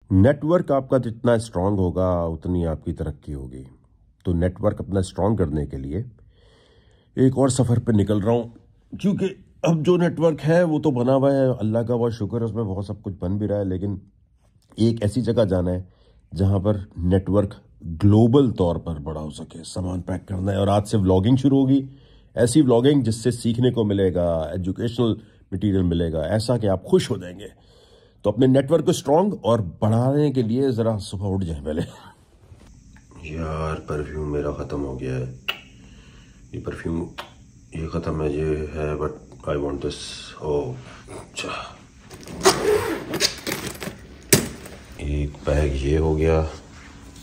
Network आपका जितना strong होगा उतनी आपकी तरक्की होगी। तो नेटवर्क अपना स्ट्रांग करने के लिए एक और सफ़र पे निकल रहा हूँ, क्योंकि अब जो नेटवर्क है वो तो बना हुआ है, अल्लाह का बहुत शुक्र है, उसमें बहुत सब कुछ बन भी रहा है, लेकिन एक ऐसी जगह जाना है जहाँ पर नेटवर्क ग्लोबल तौर पर बड़ा हो सके। सामान पैक करना है और आज से व्लॉगिंग शुरू होगी, ऐसी व्लॉगिंग जिससे सीखने को मिलेगा, एजुकेशनल मटेरियल मिलेगा, ऐसा कि आप खुश हो जाएंगे। तो अपने नेटवर्क को स्ट्रांग और बढ़ाने के लिए ज़रा सुबह उठ जाए पहले। यार परफ्यूम मेरा ख़त्म हो गया है, ये परफ्यूम ये ख़त्म है, ये है, बट आई वांट दिस। ओह अच्छा, एक बैग ये हो गया,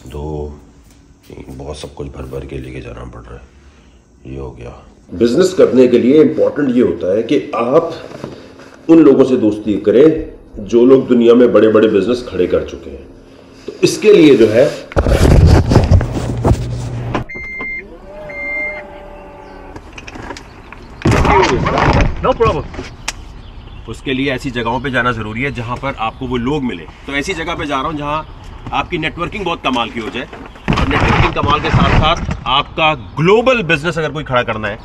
दो, बहुत सब कुछ भर भर के लेके जाना पड़ रहा है। ये हो गया। बिजनेस करने के लिए इम्पोर्टेंट ये होता है कि आप उन लोगों से दोस्ती करें जो लोग दुनिया में बड़े बड़े बिजनेस खड़े कर चुके हैं। तो इसके लिए जो है नो प्रॉब्लम, उसके लिए ऐसी जगहों पे जाना जरूरी है जहां पर आपको वो लोग मिले। तो ऐसी जगह पे जा रहा हूं जहां आपकी नेटवर्किंग बहुत कमाल की हो जाए, और नेटवर्किंग कमाल के साथ साथ आपका ग्लोबल बिजनेस अगर कोई खड़ा करना है।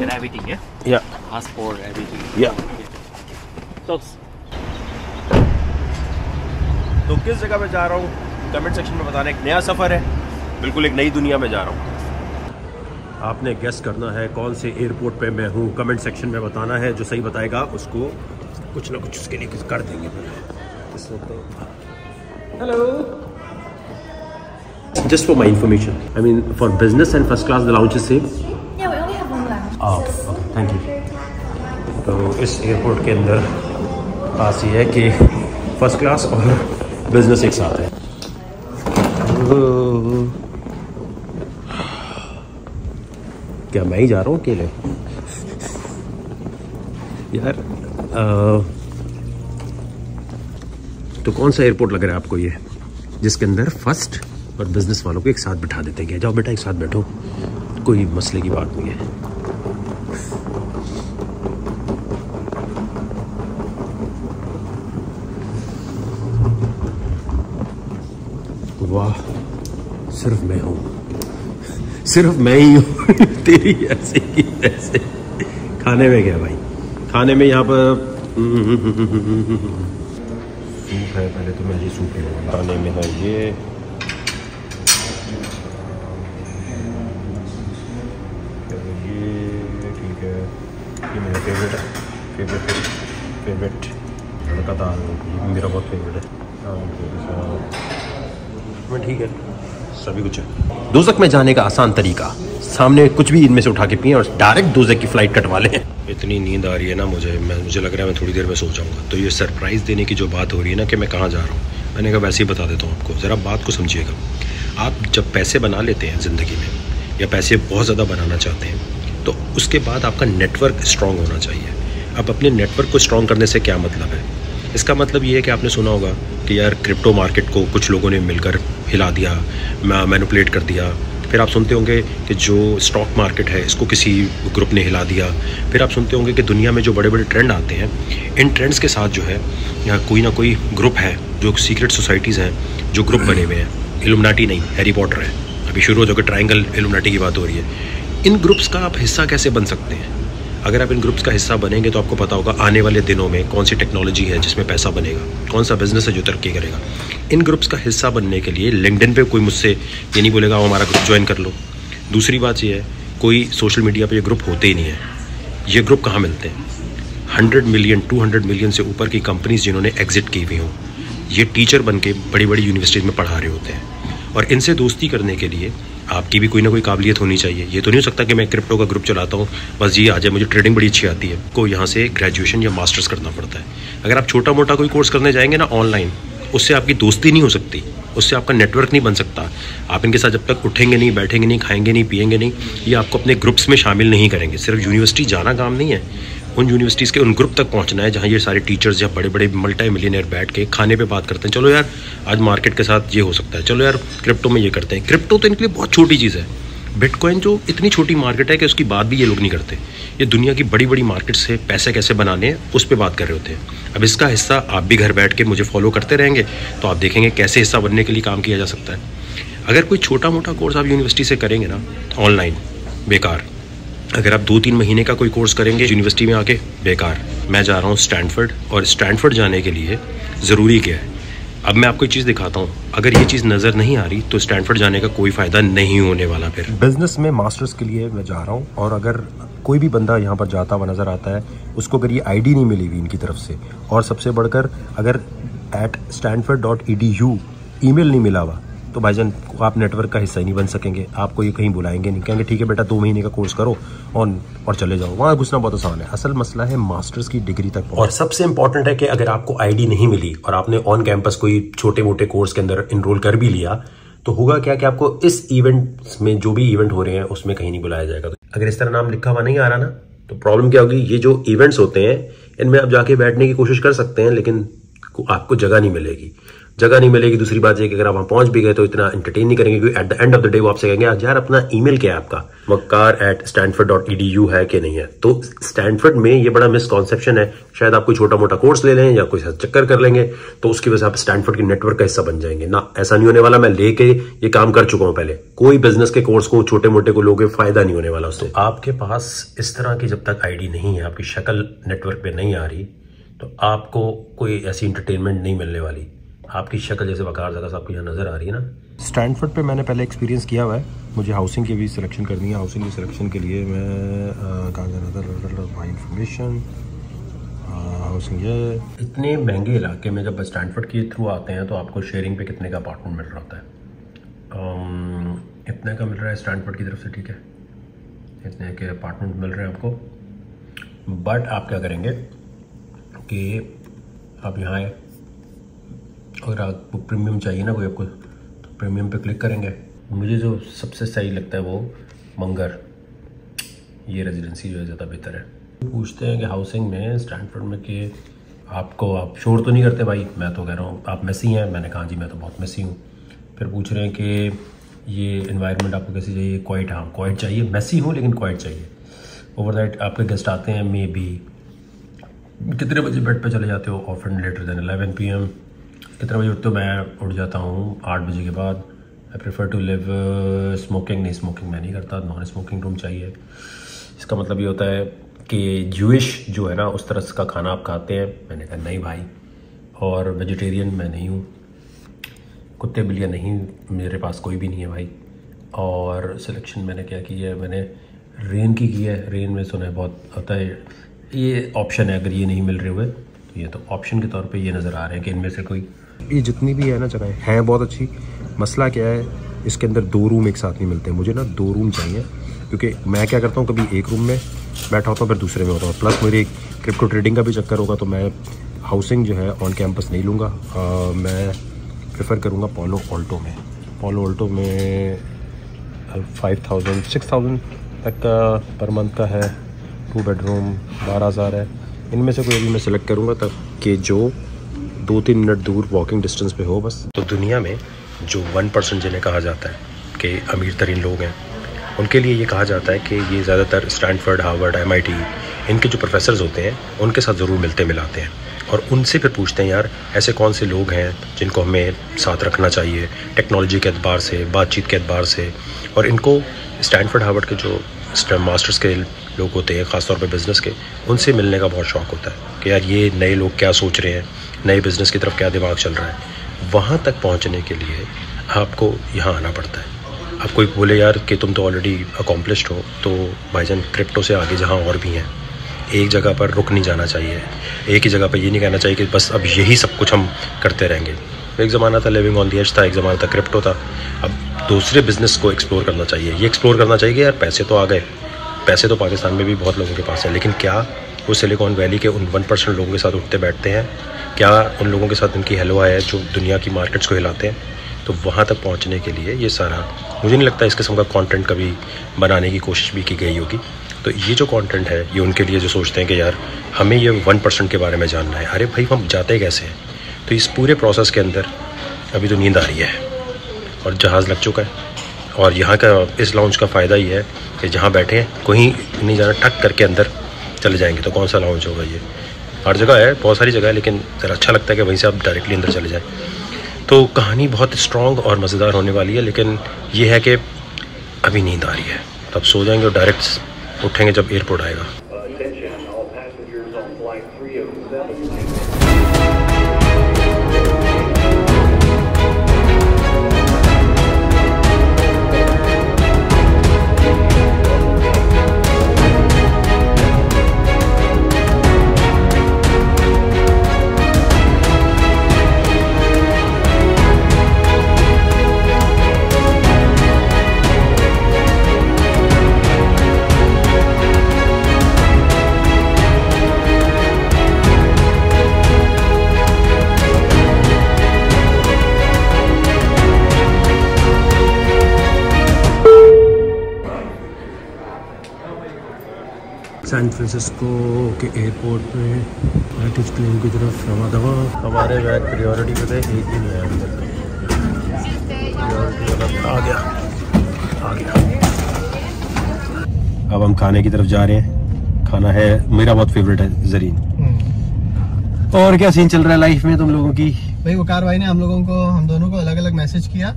Everything, yeah? Yeah. Passport, everything. Yeah. So, तो किस जगह पे जा रहा हूँ कमेंट सेक्शन में बताना। एक नया सफ़र है, बिल्कुल एक नई दुनिया में जा रहा हूँ। आपने गेस करना है कौन से एयरपोर्ट पे मैं हूँ, कमेंट सेक्शन में बताना है। जो सही बताएगा उसको कुछ ना कुछ उसके लिए कुछ कर देंगे। Hello, just for my information, I mean for business and first class the lounge is same. Okay, thank you. तो इस एयरपोर्ट के अंदर खास ये है कि फर्स्ट क्लास और बिजनेस एक साथ है। क्या मैं ही जा रहा हूँ अकेले? यार तो कौन सा एयरपोर्ट लग रहा है आपको ये, जिसके अंदर फर्स्ट और बिजनेस वालों को एक साथ बिठा देते हैं? जाओ बेटा एक साथ बैठो, कोई मसले की बात नहीं है। वाह, सिर्फ मैं हूँ, सिर्फ मैं ही हूँ तेरी ऐसे ही ऐसे। खाने में क्या भाई, खाने में यहाँ पर सूप है, पहले तो मैं ये सूप लूँगा। खाने में है ये ठीक है, ये मेरा फेवरेट है, फेवरेट तड़का दाल, ये मेरा बहुत फेवरेट है। ठीक है, सभी कुछ है। दोज़ख में जाने का आसान तरीका, सामने कुछ भी इनमें से उठा के पिए और डायरेक्ट दोज़ख की फ़्लाइट कटवा लें। इतनी नींद आ रही है ना मुझे लग रहा है मैं थोड़ी देर में सो जाऊंगा। तो ये सरप्राइज़ देने की जो बात हो रही है ना कि मैं कहाँ जा रहा हूँ, मैंने कहा वैसे ही बता देता हूँ आपको। ज़रा बात को समझिएगा। आप जब पैसे बना लेते हैं ज़िंदगी में, या पैसे बहुत ज़्यादा बनाना चाहते हैं, तो उसके बाद आपका नेटवर्क स्ट्रॉन्ग होना चाहिए। अब अपने नेटवर्क को स्ट्रॉन्ग करने से क्या मतलब है? इसका मतलब ये है कि आपने सुना होगा कि यार क्रिप्टो मार्केट को कुछ लोगों ने मिलकर हिला दिया, मैनिपुलेट कर दिया। फिर आप सुनते होंगे कि जो स्टॉक मार्केट है इसको किसी ग्रुप ने हिला दिया। फिर आप सुनते होंगे कि दुनिया में जो बड़े बड़े ट्रेंड आते हैं, इन ट्रेंड्स के साथ जो है यहाँ कोई ना कोई ग्रुप है, जो सीक्रेट सोसाइटीज़ हैं, जो ग्रुप बने हुए हैं। इल्यूमिनाटी नहीं, हैरी पॉटर है। अभी शुरू हो जाकर ट्रायंगल इल्यूमिनाटी की बात हो रही है। इन ग्रुप्स का आप हिस्सा कैसे बन सकते हैं? अगर आप इन ग्रुप्स का हिस्सा बनेंगे तो आपको पता होगा आने वाले दिनों में कौन सी टेक्नोलॉजी है जिसमें पैसा बनेगा, कौन सा बिजनेस है जो तरक्की करेगा। इन ग्रुप्स का हिस्सा बनने के लिए लिंक्डइन पे कोई मुझसे ये नहीं बोलेगा हमारा ग्रुप ज्वाइन कर लो। दूसरी बात ये है, कोई सोशल मीडिया पे ये ग्रुप होते ही नहीं है। ये ग्रुप कहाँ मिलते हैं? 100 मिलियन 200 मिलियन से ऊपर की कंपनीज जिन्होंने एग्जिट की हुई हों, ये टीचर बन के बड़ी बड़ी यूनिवर्सिटीज़ में पढ़ा रहे होते हैं। और इनसे दोस्ती करने के लिए आपकी भी कोई ना कोई काबिलियत होनी चाहिए। ये तो नहीं हो सकता कि मैं क्रिप्टो का ग्रुप चलाता हूँ बस ये आ जाए, मुझे ट्रेडिंग बड़ी अच्छी आती है। को यहाँ से ग्रेजुएशन या मास्टर्स करना पड़ता है। अगर आप छोटा मोटा कोई कोर्स करने जाएंगे ना ऑनलाइन, उससे आपकी दोस्ती नहीं हो सकती, उससे आपका नेटवर्क नहीं बन सकता। आप इनके साथ जब तक उठेंगे नहीं, बैठेंगे नहीं, खाएंगे नहीं, पिएंगे नहीं, ये आपको अपने ग्रुप्स में शामिल नहीं करेंगे। सिर्फ यूनिवर्सिटी जाना काम नहीं है, उन यूनिवर्सिटीज़ के उन ग्रुप तक पहुंचना है जहां ये सारे टीचर्स या बड़े बड़े मल्टी मिलियनर बैठ के खाने पे बात करते हैं। चलो यार आज मार्केट के साथ ये हो सकता है, चलो यार क्रिप्टो में ये करते हैं। क्रिप्टो तो इनके लिए बहुत छोटी चीज़ है, बिटकॉइन जो इतनी छोटी मार्केट है कि उसकी बात भी ये लोग नहीं करते। ये दुनिया की बड़ी बड़ी मार्केट से पैसे कैसे बनाने हैं उस पर बात कर रहे होते हैं। अब इसका हिस्सा आप भी घर बैठ के मुझे फॉलो करते रहेंगे तो आप देखेंगे कैसे हिस्सा बनने के लिए काम किया जा सकता है। अगर कोई छोटा मोटा कोर्स आप यूनिवर्सिटी से करेंगे ना ऑनलाइन, बेकार। अगर आप 2-3 महीने का कोई कोर्स करेंगे यूनिवर्सिटी में आके, बेकार। मैं जा रहा हूँ स्टैनफोर्ड, और स्टैनफोर्ड जाने के लिए ज़रूरी क्या है, अब मैं आपको एक चीज़ दिखाता हूँ। अगर ये चीज़ नज़र नहीं आ रही तो स्टैनफोर्ड जाने का कोई फ़ायदा नहीं होने वाला। फिर बिजनेस में मास्टर्स के लिए मैं जा रहा हूँ, और अगर कोई भी बंदा यहाँ पर जाता हुआ नज़र आता है, उसको अगर ये आईडी नहीं मिली हुई इनकी तरफ से, और सबसे बढ़कर अगर @stanford.edu ईमेल नहीं मिला हुआ, तो भाईजान आप नेटवर्क का हिस्सा ही नहीं बन सकेंगे। आपको ये कहीं बुलाएंगे नहीं, कहेंगे ठीक है बेटा 2 महीने का कोर्स करो और चले जाओ। वहाँ घुसना बहुत आसान है। असल मसला है मास्टर्स की डिग्री तक। और सबसे इंपॉर्टेंट है कि अगर आपको आईडी नहीं मिली और आपने ऑन कैंपस कोई छोटे मोटे कोर्स के अंदर इनरोल कर भी लिया, तो होगा क्या कि आपको इस इवेंट में, जो भी इवेंट हो रहे हैं उसमें कहीं नहीं बुलाया जाएगा। अगर इस तरह नाम लिखा हुआ नहीं आ रहा ना, तो प्रॉब्लम क्या होगी, ये जो इवेंट्स होते हैं इनमें आप जाके बैठने की कोशिश कर सकते हैं, लेकिन आपको जगह नहीं मिलेगी। दूसरी बात है कि अगर आप वहां पहुंच भी गए तो इतना एंटरटेन नहीं करेंगे, क्योंकि at the end of the day वो आपसे कहेंगे आज यार अपना ईमेल क्या है आपका, waqar@stanford.edu है कि नहीं है। तो स्टैनफोर्ड में ये बड़ा मिसकॉन्सेप्शन है। शायद आप कोई छोटा मोटा कोर्स ले लें या कोई चक्कर कर लेंगे तो उसकी वजह से आप स्टैनफोर्ड के नेटवर्क का हिस्सा बन जाएंगे ना। ऐसा नहीं होने वाला। मैं लेके ये काम कर चुका हूं पहले। कोई बिजनेस के कोर्स को छोटे मोटे को लोगे, फायदा नहीं होने वाला उससे। आपके पास इस तरह की जब तक आईडी नहीं है, आपकी शक्ल नेटवर्क पे नहीं आ रही, तो आपको कोई ऐसी एंटरटेनमेंट नहीं मिलने वाली। आपकी शक्ल जैसे वकार जगह आपको यहाँ नज़र आ रही है ना। स्टैनफोर्ड पे मैंने पहले एक्सपीरियंस किया हुआ है। मुझे हाउसिंग की भी सिलेक्शन करनी है। हाउसिंग की सिलेक्शन के लिए मैं कहाँ जाना था, माई इंफॉर्मेशन, हाउसिंग। ये इतने महंगे इलाके में जब स्टैनफोर्ड के थ्रू आते हैं तो आपको शेयरिंग पे कितने का अपार्टमेंट मिल रहा होता है? इतने का मिल रहा है स्टैनफोर्ड की तरफ से, ठीक है, इतने के अपार्टमेंट मिल रहे हैं आपको। बट आप क्या करेंगे कि आप यहाँ आए, अगर आपको प्रीमियम चाहिए ना कोई आपको, तो प्रीमियम पे क्लिक करेंगे। मुझे जो सबसे सही लगता है वो मंगर, ये रेजिडेंसी जो है ज़्यादा बेहतर है। पूछते हैं कि हाउसिंग में स्टैनफोर्ड में कि आपको, आप शोर तो नहीं करते भाई? मैं तो कह रहा हूँ आप मेसी हैं। मैंने कहा जी मैं तो बहुत मेसी हूँ। फिर पूछ रहे हैं कि ये इन्वायरमेंट आपको कैसी चाहिए? क्वाइट। हाँ क्वाइट चाहिए, मेसी हूँ लेकिन क्वाइट चाहिए। ओवरनाइट आपके गेस्ट आते हैं, मे बी कितने बजे बेड पे चले जाते हो? Often later than 11 PM। कितने बजे उठते हो? मैं उठ जाता हूँ 8 बजे के बाद। I prefer to leave smoking नहीं, स्मोकिंग मैं नहीं करता, नॉन स्मोकिंग रूम चाहिए। इसका मतलब ये होता है कि ज्यूइश जो है ना उस तरह का खाना आप खाते हैं? मैंने कहा नहीं भाई। और वेजिटेरियन मैं नहीं हूँ, कुत्ते बिल्लियाँ नहीं, मेरे पास कोई भी नहीं है भाई। और सिलेक्शन मैंने क्या की है, मैंने रेन की है। रेन में सुना है बहुत होता है, ये ऑप्शन है। अगर ये नहीं मिल रहे हुए तो ये तो ऑप्शन के तौर पे ये नज़र आ रहे हैं कि इनमें से कोई, ये जितनी भी है ना जगह है बहुत अच्छी। मसला क्या है, इसके अंदर 2 रूम एक साथ नहीं मिलते। मुझे ना 2 रूम चाहिए, क्योंकि मैं क्या करता हूँ, कभी एक रूम में बैठा होता हूँ, फिर दूसरे में होता हूँ। प्लस मेरी क्रिप्टो ट्रेडिंग का भी चक्कर होगा, तो मैं हाउसिंग जो है ऑन कैंपस नहीं लूँगा। मैं प्रेफर करूँगा पोलो ऑल्टो में। पोलो ऑल्टो में 5,000-6,000 तक का पर मंथ का है। 2 बेडरूम 12,000 है। इनमें से कोई भी मैं सिलेक्ट करूँगा ताकि जो 2-3 मिनट दूर वॉकिंग डिस्टेंस पे हो बस। तो दुनिया में जो 1% जिन्हें कहा जाता है कि अमीर तरीन लोग हैं, उनके लिए ये कहा जाता है कि ये ज़्यादातर स्टैनफोर्ड, हार्वर्ड, MIT इनके जो प्रोफेसर्स होते हैं उनके साथ ज़रूर मिलते मिलाते हैं, और उनसे फिर पूछते हैं यार ऐसे कौन से लोग हैं जिनको हमें साथ रखना चाहिए टेक्नोलॉजी के एतबार से, बातचीत के एतबार से। और इनको स्टैनफोर्ड, हार्वर्ड के जो मास्टर्स के लोग होते हैं, ख़ासतौर पे बिज़नेस के, उनसे मिलने का बहुत शौक़ होता है कि यार ये नए लोग क्या सोच रहे हैं, नए बिज़नेस की तरफ क्या दिमाग चल रहा है। वहाँ तक पहुँचने के लिए आपको यहाँ आना पड़ता है। अब कोई बोले यार कि तुम तो ऑलरेडी अकॉम्प्लिश्ड हो, तो भाईजान क्रिप्टो से आगे जहाँ और भी हैं, एक जगह पर रुक नहीं जाना चाहिए। एक ही जगह पर ये नहीं कहना चाहिए कि बस अब यही सब कुछ हम करते रहेंगे। एक ज़माना था लिविंग ऑन द एज था, एक ज़माना था क्रिप्टो था। अब दूसरे बिज़नेस को एक्सप्लोर करना चाहिए। ये एक्सप्लोर करना चाहिए कि यार पैसे तो आ गए, पैसे तो पाकिस्तान में भी बहुत लोगों के पास है, लेकिन क्या वो सिलिकॉन वैली के उन 1% लोगों के साथ उठते बैठते हैं? क्या उन लोगों के साथ उनकी हेलो है जो दुनिया की मार्केट्स को हिलाते हैं? तो वहाँ तक पहुँचने के लिए ये सारा, मुझे नहीं लगता इस किस्म का कंटेंट कभी बनाने की कोशिश भी की गई होगी। तो ये जो कंटेंट है ये उनके लिए जो सोचते हैं कि यार हमें ये 1% के बारे में जानना है। अरे भाई हम जाते कैसे हैं? तो इस पूरे प्रोसेस के अंदर अभी तो नींद आ रही है और जहाज़ लग चुका है और यहाँ का इस लाउंज का फ़ायदा ये है कि जहाँ बैठे हैं कहीं नहीं जाना, टक करके अंदर चले जाएंगे। तो कौन सा लाउंज होगा ये? हर जगह है, बहुत सारी जगह है, लेकिन ज़रा अच्छा लगता है कि वहीं से आप डायरेक्टली अंदर चले जाएँ। तो कहानी बहुत स्ट्रॉन्ग और मज़ेदार होने वाली है, लेकिन ये है कि अभी नींद आ रही है, तब सो जाएंगे और डायरेक्ट उठेंगे जब एयरपोर्ट आएगा। सैन फ्रांसिस्को के एयरपोर्ट पे बैगेज क्लेम की तरफ रवा दवा। हमारे बैग प्रायोरिटी पे थे, एक भी नहीं आया अभी तक। आ गया। अब हम खाने की तरफ जा रहे हैं। खाना है, मेरा बहुत फेवरेट है, ज़रीन। और क्या सीन चल रहा है लाइफ में तुम लोगों की? भाई वकार भाई ने हम दोनों को अलग अलग मैसेज किया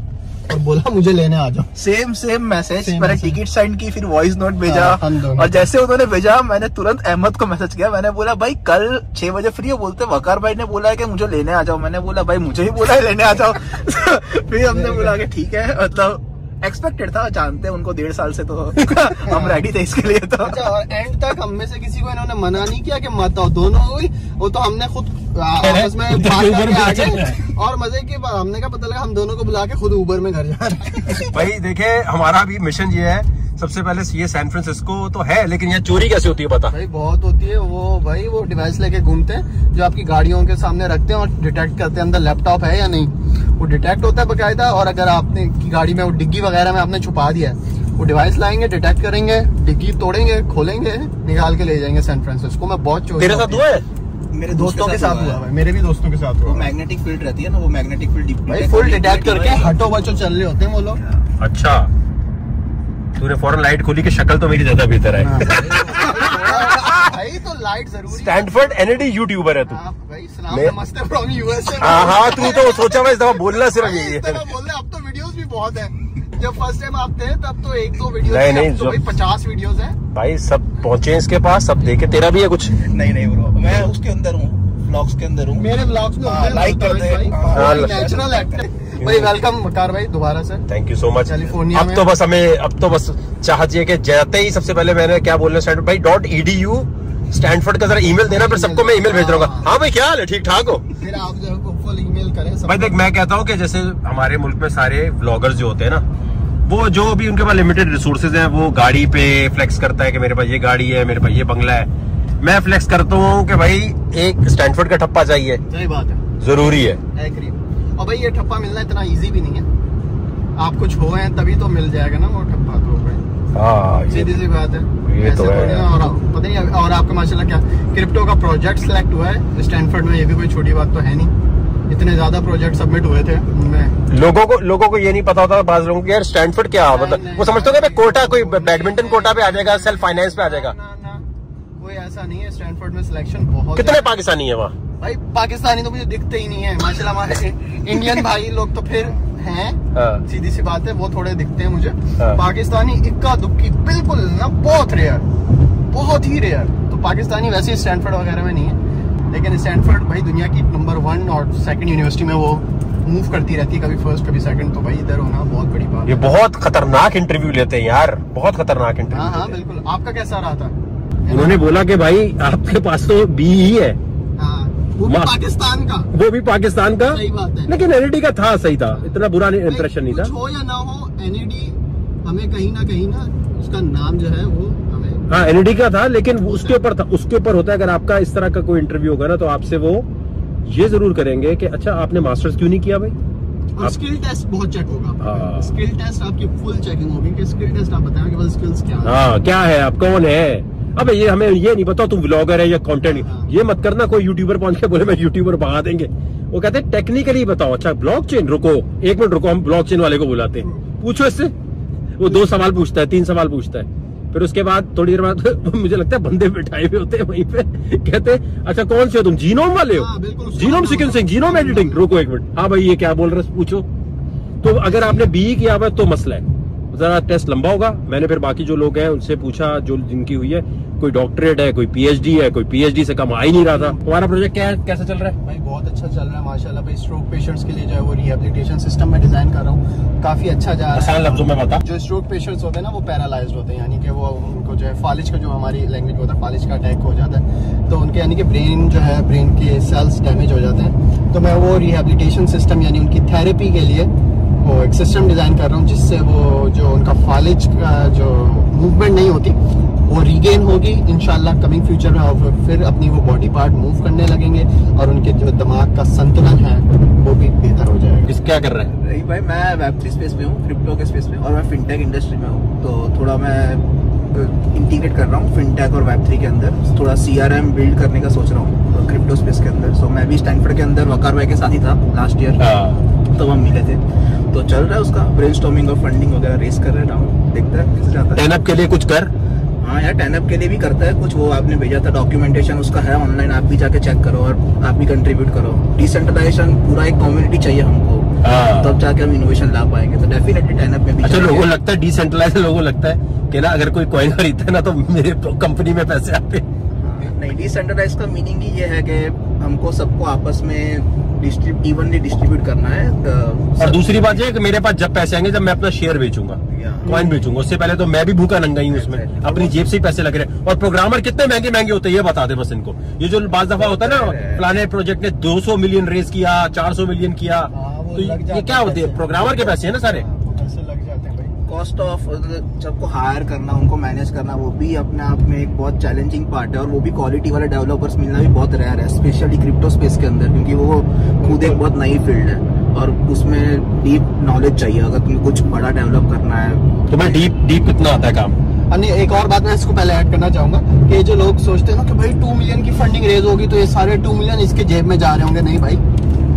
और बोला मुझे लेने आ जाओ। Same message. मैंने टिकट साइन की, फिर वॉइस नोट भेजा, हाँ, और जैसे उन्होंने भेजा मैंने तुरंत अहमद को मैसेज किया। मैंने बोला भाई कल 6 बजे फ्री हो? बोलते वकार भाई ने बोला है कि मुझे लेने आ जाओ। मैंने बोला भाई मुझे ही बोला है लेने आ जाओ। फिर हमने बोला कि ठीक है, मतलब एक्सपेक्टेड था, जानते हैं उनको 1.5 साल से, तो हम रेडी थे इसके लिए। तो अच्छा, और एंड तक हम में से किसी को इन्होंने मना नहीं किया कि मत आओ, दोनों हुई वो तो हमने खुद आपस में बात करके आ गए और मजे की बात हमने क्या पता लगा हम दोनों को बुला के खुद ऊबर में घर जा रहे हैं। भाई देखे, हमारा भी मिशन ये है, सबसे पहले ये सैन फ्रांसिस्को तो है, लेकिन यहाँ चोरी कैसे होती है पता? भाई बहुत होती है। वो डिवाइस लेके घूमते हैं जो आपकी गाड़ियों के सामने रखते हैं और डिटेक्ट करते हैं अंदर लैपटॉप है या नहीं। वो डिटेक्ट होता है बकायदा, और अगर आपने की गाड़ी में वो डिग्गी वगैरह में आपने छुपा दिया है, वो डिवाइस लाएंगे, डिटेक्ट करेंगे, डिग्गी तोड़ेंगे, खोलेंगे, निकाल के ले जाएंगे सैन फ्रांसिस्को में। बहुत चोरी। तेरे साथ हुआ है? मेरे दोस्तों के साथ हुआ है, मेरे भी दोस्तों के साथ हुआ। मैग्नेटिक फील्ड रहती है ना, वो मैग्नेटिक फील्ड भाई फुल डिटेक्ट करके हटो बचो चल रहे होते हैं वो लोग। अच्छा, तूने फौरन लाइट खोली कि शक्ल तो मेरी ज्यादा बेहतर है। भाई तो लाइट जरूरी। स्टैनफोर्ड एनडी यूट्यूबर है तू। भाई सलाम नमस्ते फ्रॉम यूएसए। हाँ, तू तो सोचा मैं इस दफा बोलना सिर्फ यही है। बोल रहे अब तो वीडियोस भी बहुत है। जब फर्स्ट टाइम आप थे तब तो 1-2 वीडियोस नहीं, तो भाई 50 वीडियोस है भाई। सब पहुंचे इसके पास, सब देखे। तेरा भी है कुछ? नहीं ब्रो, मैं उसके अंदर हूँ, व्लॉग्स के अंदर हूँ। मेरे व्लॉग्स में लाइक कर दे। नेचुरल एक्टर भाई। वेलकम वकार भाई दोबारा से, thank you so much. California अब तो बस चाहती है कि जाते ही सबसे पहले मैंने क्या बोलना स्टैनफोर्ड भाई .edu स्टैनफोर्ड का जरा ईमेल देना, फिर सबको मैं ईमेल भेज रहा हूँ। हाँ भाई, क्या हाल है? ठीक ठाक हो? फिर आप जो फुल ईमेल करें भाई देख, मैं कहता हूँ कि जैसे हमारे मुल्क में सारे व्लॉगर्स जो होते हैं ना, वो जो भी उनके पास लिमिटेड रिसोर्सेज हैं, वो गाड़ी पे फ्लेक्स करता है कि मेरे पास ये गाड़ी है, मेरे पास ये बंगला है। मैं फ्लेक्स करता हूँ कि भाई एक स्टैनफोर्ड का ठप्पा चाहिए। सही बात है, जरूरी है। और भाई ये ठप्पा मिलना इतना इजी भी नहीं है। आप कुछ हो हैं तभी तो मिल जाएगा ना वो ठप्पा। तो भाई सीधी सी बात है, ये तो है। और पता नहीं, और आपका माशाल्लाह क्या क्रिप्टो का प्रोजेक्ट सिलेक्ट हुआ है स्टैनफोर्ड में, ये भी कोई छोटी बात तो है नहीं। इतने ज्यादा प्रोजेक्ट सबमिट हुए थे उनमें। लोगों को ये नहीं पता होता, बाज लोगों को यार स्टैनफोर्ड क्या मतलब, वो समझते हो कोटा, कोई बैडमिंटन कोटा पे आ जाएगा, सेल्फ फाइनेंस पे आ जाएगा। कोई ऐसा नहीं है। स्टैनफोर्ड में सिलेक्शन बहुत। कितने पाकिस्तानी है वहाँ? भाई पाकिस्तानी तो मुझे दिखते ही नहीं है माशाल्लाह। हमारे इंडियन भाई लोग तो फिर हैं, सीधी सी बात है, वो थोड़े दिखते हैं मुझे। पाकिस्तानी इक्का दुक्की बिल्कुल ना, बहुत ही रेयर। तो पाकिस्तानी वैसे स्टैनफोर्ड वगैरह में नहीं है, लेकिन स्टैनफोर्ड भाई दुनिया की नंबर 1 और 2 यूनिवर्सिटी में वो मूव करती रहती है, कभी फर्स्ट कभी सेकंड। तो भाई इधर होना बहुत बड़ी बात है। ये बहुत खतरनाक इंटरव्यू लेते हैं यार, बहुत खतरनाक इंटरव्यू। हाँ बिल्कुल। आपका कैसा रहा था? उन्होंने बोला कि भाई आपके पास तो बी ही है, वो भी पाकिस्तान का। सही बात है, लेकिन एनईडी का था, सही था, इतना बुरा इंप्रेशन नहीं था। हो या ना हो, एनईडी हमें कहीं ना उसका नाम जो है वो हमें। हाँ, एनईडी का था, लेकिन उसके ऊपर था, उसके ऊपर होता है अगर आपका इस तरह का कोई इंटरव्यू होगा ना, तो आपसे वो ये जरूर करेंगे कि अच्छा आपने मास्टर्स क्यों नहीं किया भाई। और स्किल टेस्ट बहुत चेक होगा। स्किल टेस्ट आपकी फुल चेकिंग होगी कि स्किल टेस्ट आप बताएं कि स्किल्स क्या है। हाँ, क्या है, आप कौन है। अब ये हमें ये नहीं पता तुम व्लॉगर है या कंटेंट। ये मत करना कोई यूट्यूबर पहुंच के बोले मैं यूट्यूबर भगा देंगे। वो कहते हैं टेक्निकली बताओ। अच्छा ब्लॉकचेन, रुको 1 मिनट रुको, हम ब्लॉकचेन वाले को बुलाते हैं, पूछो इससे वो 2 सवाल पूछता है, 3 सवाल पूछता है, फिर उसके बाद थोड़ी देर बाद मुझे लगता है बंदे बिठाए हुए होते हैं वहीं पे, कहते हैं अच्छा कौन से हो तुम, जीनोम वाले हो, जीनोम सीक्वेंसिंग, जीनोम एडिटिंग, रुको 1 मिनट, हाँ भाई ये क्या बोल रहे पूछो। तो अगर आपने बीई किया हुआ तो मसला है, जरा टेस्ट लंबा होगा। मैंने फिर बाकी जो लोग हैं उनसे पूछा जो जिनकी हुई है, कोई डॉक्टरेट है, कोई पीएचडी है, कोई पीएचडी से कम आ ही नहीं रहा था। तुम्हारा प्रोजेक्ट क्या है, कैसा चल रहा है? भाई बहुत अच्छा चल रहा है माशाल्लाह भाई। स्ट्रोक पेशेंट्स के लिए जो है वो रिहेबिलिटेशन सिस्टम में डिजाइन कर रहा हूँ, काफी अच्छा जा रहा है। आसान लफ्जों में बता। जो स्ट्रोक पेशेंट्स होते हैं ना वो पैरालाइज्ड होते हैं, यानी कि वो उनको जो है फालिज का, जो हमारी लैंग्वेज होता है फालिज का अटैक हो जाता है, तो उनके यानी कि ब्रेन जो है, ब्रेन के सेल्स डैमेज हो जाते हैं। तो मैं वो रिहेबिलिटेशन सिस्टम यानी उनकी थेरेपी के लिए वो एक सिस्टम डिजाइन कर रहा हूँ, जिससे वो जो उनका फालिज का जो मूवमेंट नहीं होती वो रीगेन होगी इंशाल्लाह कमिंग फ्यूचर में, और फिर अपनी वो बॉडी पार्ट मूव करने लगेंगे और उनके जो दिमाग का संतुलन है वो भी बेहतर हो जाएगा। इस क्या कर रहा है? नहीं भाई, मैं Web3 स्पेस में हूँ, क्रिप्टो के स्पेस में, और मैं फिनटेक इंडस्ट्री में हूँ, तो थोड़ा मैं इंटीग्रेट कर रहा हूँ फिनटेक और Web3 के अंदर, थोड़ा CRM बिल्ड करने का सोच रहा हूँ क्रिप्टो स्पेस के अंदर। सो मैं भी स्टैनफोर्ड के अंदर वकार भाई के साथ ही था लास्ट ईयर, तो हम मिले थे, तो चल रहा है उसका ब्रेनस्टॉर्मिंग और फंडिंग वगैरह रेस कर रहे हैं, देखते हैं कैसे जाता है। टैनअप के लिए कुछ कर। हाँ यार, टैनअप के लिए भी करता है कुछ, वो आपने भेजा था डॉक्यूमेंटेशन उसका है ऑनलाइन, आप भी जाके चेक करो और आप भी कंट्रीब्यूट करो। डिसेंट्रलाइजेशन, पूरा एक कम्युनिटी चाहिए हमको, तब जाके हम इनोवेशन ला पाएंगे, तो डेफिनेटली टैनअप में भी। अच्छा, लोगों को लगता है डिसेंट्रलाइज, लोगों को लगता है कि ना अगर कोई कॉइन खरीदता है ना तो मेरे कंपनी में पैसे आते। नहीं, डिसेंट्रलाइज का मीनिंग ही ये है कि हमको सबको आपस में इवनली डिस्ट्रीब्यूट करना है। और दूसरी बात ये कि मेरे पास जब पैसे आएंगे, जब मैं अपना शेयर बेचूंगा, कॉइन बेचूंगा, उससे पहले तो मैं भी भूखा नंगा ही हूँ उसमें, अपनी जेब से ही पैसे लग रहे हैं। और प्रोग्रामर कितने महंगे महंगे होते हैं ये बता दे बस इनको। ये जो बाज दफा होता है ना, फलाने प्रोजेक्ट ने 200 मिलियन रेज किया, 400 मिलियन किया, तो ये क्या होते हैं? प्रोग्रामर के पैसे है ना सारे। कॉस्ट ऑफ सबको हायर करना, उनको मैनेज करना, वो भी अपने आप में एक बहुत चैलेंजिंग पार्ट है, और वो भी क्वालिटी वाले डेवलपर्स मिलना भी बहुत रेयर है, स्पेशली क्रिप्टो स्पेस के अंदर, क्योंकि वो खुद एक बहुत नई फील्ड है और उसमें डीप नॉलेज चाहिए अगर तुम्हें कुछ बड़ा डेवलप करना है। तुम्हें डीप कितना आता है काम? एक और बात मैं इसको पहले ऐड करना चाहूंगा कि जो लोग सोचते हैं ना कि भाई 2 मिलियन की फंडिंग रेज होगी तो ये सारे 2 मिलियन इसके जेब में जा रहे होंगे, नहीं भाई,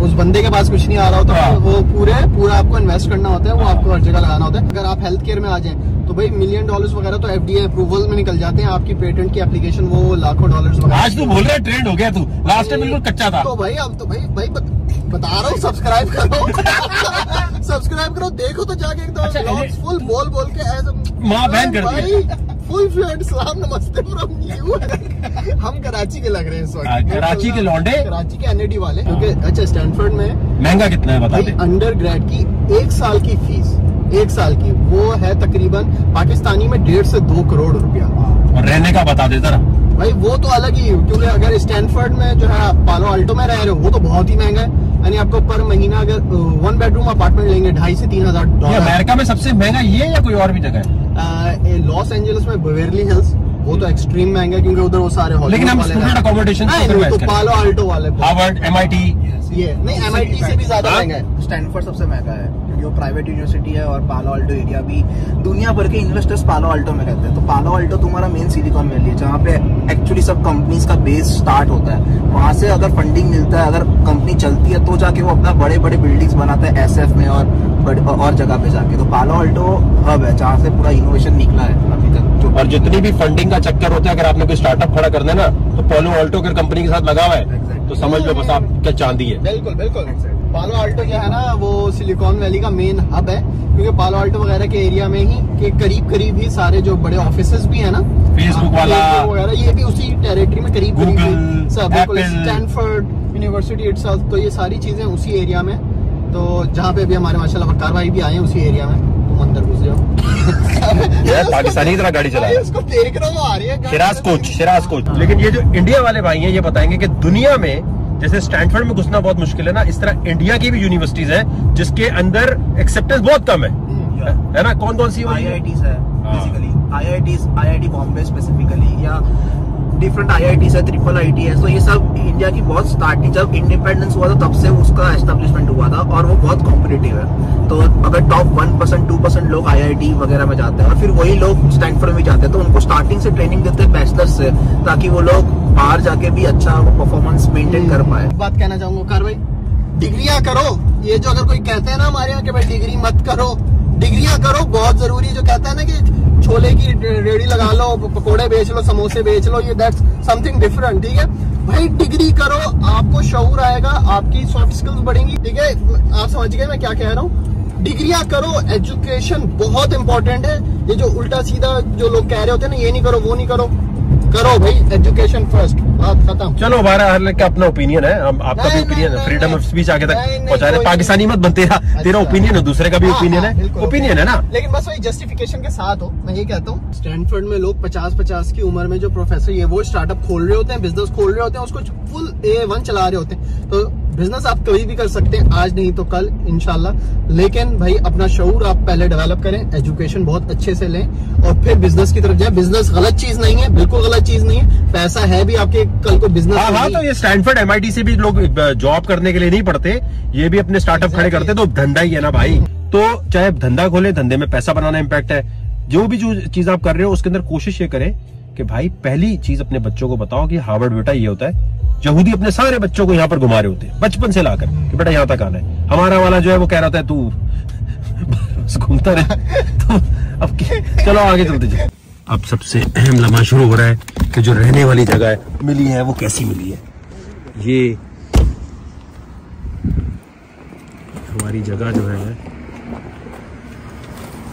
उस बंदे के पास कुछ नहीं आ रहा होता, वो पूरा आपको इन्वेस्ट करना होता है, वो आपको हर जगह लगाना होता है। अगर आप हेल्थ केयर में आ जाएं तो भाई $1 मिलियन वगैरह तो FDA अप्रूवल में निकल जाते हैं, आपकी पेटेंट की एप्लीकेशन वो लाखों $। आज तू बोल रहा है ट्रेंड हो गया, तू लास्ट टाइम बिल्कुल कच्चा था। तो भाई अब तो भाई बता रहा हूँ, सब्सक्राइब करो सब्सक्राइब करो, देखो तो जाके एकदम फुल बोल के माँ बहन कर भाई फुल फ्लुएंट सलाम नमस्ते फ्रॉम यू। हम कराची के लग रहे हैं इस वक्त, कराची के लौंडे, कराची के NAD वाले, क्योंकि अच्छा स्टैनफोर्ड में महंगा कितना है बता दे। अंडर ग्रेड की 1 साल की फीस, 1 साल की, वो है तकरीबन पाकिस्तानी में 1.5 से 2 करोड़ रुपया। और रहने का बता दे जरा भाई, वो तो अलग ही, क्योंकि अगर स्टैनफोर्ड में जो है पालो अल्टो में रह रहे हो वो तो बहुत ही महंगा है, यानी आपको पर महीना अगर 1 बेडरूम अपार्टमेंट लेंगे $2,500 से $3,000। अमेरिका में सबसे महंगा ये या कोई और भी जगह है? लॉस एंजलिस में बेवर्ली हिल्स, वो तो एक्सट्रीम महंगा है क्योंकि उधर वो सारे हॉलीवुड, लेकिन हम स्टूडेंट अकोमोडेशन तो पालो अल्टो वाले, हार्वर्ड, MIT, ये नहीं, MIT से भी ज्यादा महंगा है। स्टैनफोर्ड सबसे महंगा है क्योंकि वो प्राइवेट यूनिवर्सिटी है, और पालो अल्टो एरिया भी दुनिया भर के इन्वेस्टर्स पालो अल्टो में रहते हैं। तो पालो अल्टो तुम्हारा मेन सिलिकॉन वैली है, जहाँ पे एक्चुअली सब कंपनीज का बेस स्टार्ट होता है। वहाँ से अगर फंडिंग मिलता है, अगर कंपनी चलती है, तो जाके वो अपना बड़े बड़े बिल्डिंग्स बनाता है SF में और जगह पे जाके। तो पालो अल्टो हब है जहाँ से पूरा इनोवेशन निकला है अभी तक। और जितनी भी फंडिंग का चक्कर होता है, अगर आपने कोई स्टार्टअप खड़ा करना है ना, तो पालो अल्टो के कंपनी के साथ लगा हुआ है, तो समझ लो बस आप क्या चांदी है। बिल्कुल पालो अल्टो जो है ना वो सिलिकॉन वैली का मेन हब है, क्योंकि पालो अल्टो वगैरह के एरिया में ही के करीब ही सारे जो बड़े ऑफिसेज भी है ना, फेसबुक वाला वगैरह, ये भी उसी टेरिटरी में करीब सब, स्टैनफोर्ड यूनिवर्सिटी इटसेल्फ, तो ये सारी चीजें उसी एरिया में। तो जहाँ पे भी हमारे माशाल्लाह वकार भाई भी आए हैं उसी एरिया में, तुम अंदर घुस जाओ। पाकिस्तानी की तरह गाड़ी चला रहा है, इसको देख रहा हूँ आ रही है शिराज कोच। लेकिन ये जो इंडिया वाले भाई हैं, ये बताएंगे कि दुनिया में जैसे स्टैनफोर्ड में घुसना बहुत मुश्किल है ना, इस तरह इंडिया की भी यूनिवर्सिटीज हैं जिसके अंदर एक्सेप्टेंस बहुत कम है ना। कौन सी IITs है बेसिकली, IIT बॉम्बे स्पेसिफिकली, या डिफरेंट IITs है, IIIT है। तो ये सब इंडिया की बहुत स्टार्टिंग, जब इंडिपेंडेंस हुआ था तब से उसका एस्टेब्लिशमेंट हुआ था, और वो बहुत कॉम्पिटिटिव है। तो अगर टॉप 1% 2% लोग IIT वगैरह में जाते हैं, और फिर वही लोग स्टैनफोर्ड में जाते हैं, तो उनको स्टार्टिंग से ट्रेनिंग देते हैं बैचलर्स से, ताकि वो लोग बाहर जाके भी अच्छा परफॉर्मेंस मेंटेन कर पाए। बात कहना चाहूंगा कार भाई, डिग्रियां करो। ये जो अगर कोई कहते हैं ना हमारे यहाँ कि भाई डिग्री मत करो, डिग्रियां करो, बहुत जरूरी है। जो कहता है ना कि छोले की रेडी लगा लो, पकोड़े बेच लो, समोसे बेच लो, ये दैट्स समथिंग डिफरेंट, ठीक है भाई। डिग्री करो, आपको शऊर आएगा, आपकी सॉफ्ट स्किल्स बढ़ेंगी, ठीक है। आप समझ गए मैं क्या कह रहा हूँ। डिग्रियां करो, एजुकेशन बहुत इंपॉर्टेंट है। ये जो उल्टा सीधा जो लोग कह रहे होते हैं ना, ये नहीं करो वो नहीं करो, करो भाई, एजुकेशन फर्स्ट, बात खत्म। चलो हमारा हर का अपना ओपिनियन है, आपका भी ओपिनियन है, फ्रीडम ऑफ स्पीच आगे तक पहुंचा रहे। पाकिस्तानी मत बनते, तेरा ओपिनियन है, दूसरे का भी ओपिनियन है, ओपिनियन है ना, लेकिन बस वही जस्टिफिकेशन के साथ हो। मैं ये कहता हूँ, स्टैनफोर्ड में लोग 50-50 की उम्र में जो प्रोफेसर ये वो स्टार्टअप खोल रहे होते हैं, बिजनेस खोल रहे होते हैं, उसको फुल A1 चला रहे होते हैं। तो बिजनेस आप कभी भी कर सकते हैं, आज नहीं तो कल इंशाल्लाह। लेकिन भाई अपना शऊर आप पहले डेवलप करें, एजुकेशन बहुत अच्छे से लें और फिर बिजनेस की तरफ जाए। बिजनेस गलत चीज नहीं है, बिल्कुल गलत चीज नहीं है, पैसा है भी आपके, कल को बिजनेस। हाँ, तो ये स्टैनफोर्ड MIT से भी लोग जॉब करने के लिए नहीं पढ़ते, ये भी अपने स्टार्टअप खड़े करते, तो धंधा ही है ना भाई। तो चाहे धंधा खोले, धंधे में पैसा बनाना इम्पैक्ट है। जो भी जो चीज आप कर रहे हो उसके अंदर कोशिश ये करें कि भाई पहली चीज अपने बच्चों को बताओ कि हार्वर्ड बेटा ये होता है। यहूदी अपने सारे बच्चों को यहाँ पर घुमा रहे होते हैं बचपन से लाकर कि बेटा यहाँ तक आना है। हमारा वाला जो है वो कह रहा था तू घूमता रहे। तो अब चलो आगे चलते जाए। अब सबसे अहम लम्हा शुरू हो रहा है कि जो रहने वाली जगह मिली है वो कैसी मिली है। ये हमारी जगह जो है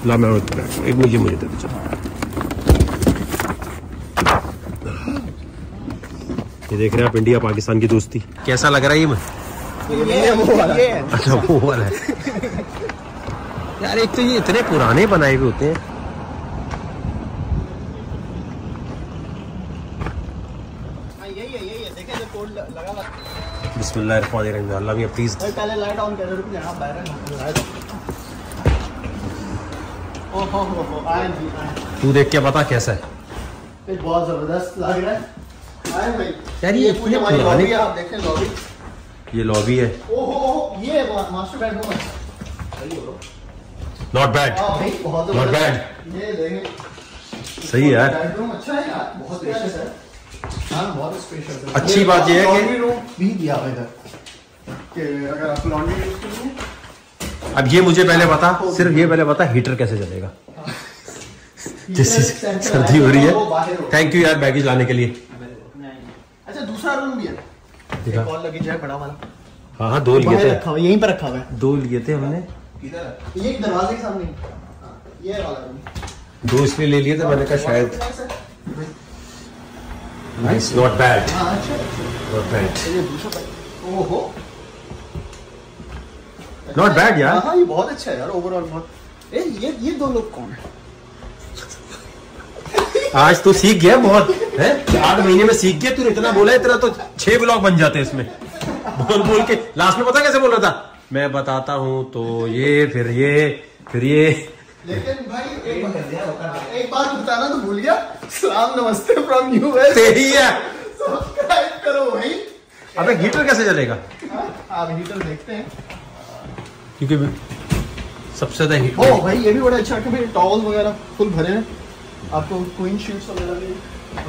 एक मुझे दे दो। ये देख रहे हैं आप इंडिया पाकिस्तान की दोस्ती, कैसा लग रहा है ये अच्छा वो वाला है यार। एक तो ये इतने पुराने बनाए हुए होते हैं। बिस्मिल्लाहिर्रहमानिर्रहीम। अल्लाह मियां प्लीज पहले लाइट ऑन कर रुक जा, बाहर तू देख के बता कैसा है। बहुत जबरदस्त लग रहा है यार। ये पूरी हमारी लॉबी है, आप देखें लॉबी, ये लॉबी है। ओहो ये मास्टर बेडरूम है, नॉट बैड, नॉट बैड, ये देखें सही है यार, बेडरूम अच्छा है यार, बहुत स्पेशियस है। हाँ बहुत स्पेशियस है। अच्छी बात ये है कि रूम भी दिया हुआ इधर कि अगर आप लॉन्ड्री यूज करेंगे। अब ये मुझे पहले बता, सिर्फ ये पहले बता हीटर कैसे चलेगा जैसे सर्दी हो रही है। थैंक यू यार बैगेज लाने के लिए। अच्छा दूसरा रूम भी है, एक और लगी जाए बड़ा वाला। हाँ हाँ, दो लिए थे, यहीं पर रखा हुआ है, दो लिए थे हमने। इधर ये दरवाजे के सामने ये वाला रूम, दो इसलिए ले लिए थे, मैंने कहा शायद। Nice, not bad, not bad, ओहो नॉट बैड यार। हाँ ये बहुत अच्छा है यार ओवरऑल बहुत। ये दो लोग कौन है? आज तू सीख गया बहुत है, 8 महीने में सीख गया। तू इतना बोला है, तेरा तो 6 ब्लॉग बन जाते हैं इसमें। बोल बोल के लास्ट में पता कैसे बोल रहा था, मैं बताता हूँ तो ये फिर ये फिर ये। लेकिन भाई एक बात बताना तो भूल गया, सलाम नमस्ते फ्रॉम यूएस। तेरी है, सब्सक्राइब करो भाई। अबे हीटर कैसे चलेगा? आप हीटर देखते हैं क्योंकि सबसे ज्यादा हीट। ओ भाई ये भी बड़ा अच्छा है, टॉवल वगैरह फुल भरे हैं, आपको क्वीन शीट्स वगैरह भी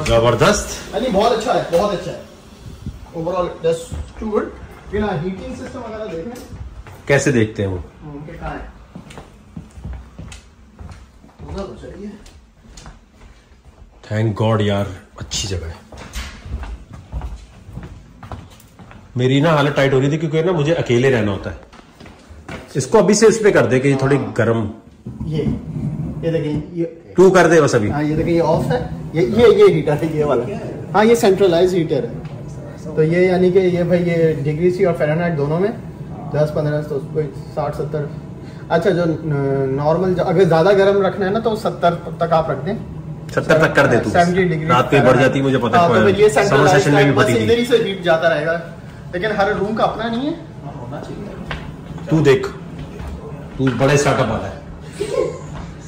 जबरदस्त। नहीं बहुत अच्छा है, बहुत अच्छा है ओवरऑल, दैट्स टू गुड। फिर हीटिंग सिस्टम वगैरह देखें कैसे देखते हैं वो, उनके कहाँ है, होना तो चाहिए। थैंक गॉड यार, अच्छी जगह है। मेरी ना हालत टाइट हो रही थी क्योंकि ना मुझे अकेले रहना होता है। इसको अभी से इस पे कर दे कि ये थोड़ी गर्म, ये देखिए ये 2 कर दे बस अभी। हाँ ये देखिए ये ऑफ है, ये हीटर है ये वाला। हाँ ये सेंट्रलाइज हीटर है, तो ये यानी कि ये भाई ये डिग्री सी और फ़ारेनहाइट दोनों में 10-15 तो उसको 60-70। अच्छा जो नॉर्मल अगर ज्यादा गर्म रखना है ना तो 70 तक आप रख दें, 70 तक कर दे तू। 70 डिग्री रात में बढ़ जाती मुझे पता है। है, ये समर सेशन में भी बस बढ़ी इधर थी। ही से हीट जाता रहेगा, लेकिन हर रूम का अपना नहीं है, होना चाहिए। तू देख, तू बड़े स्टार्टअप वाला है।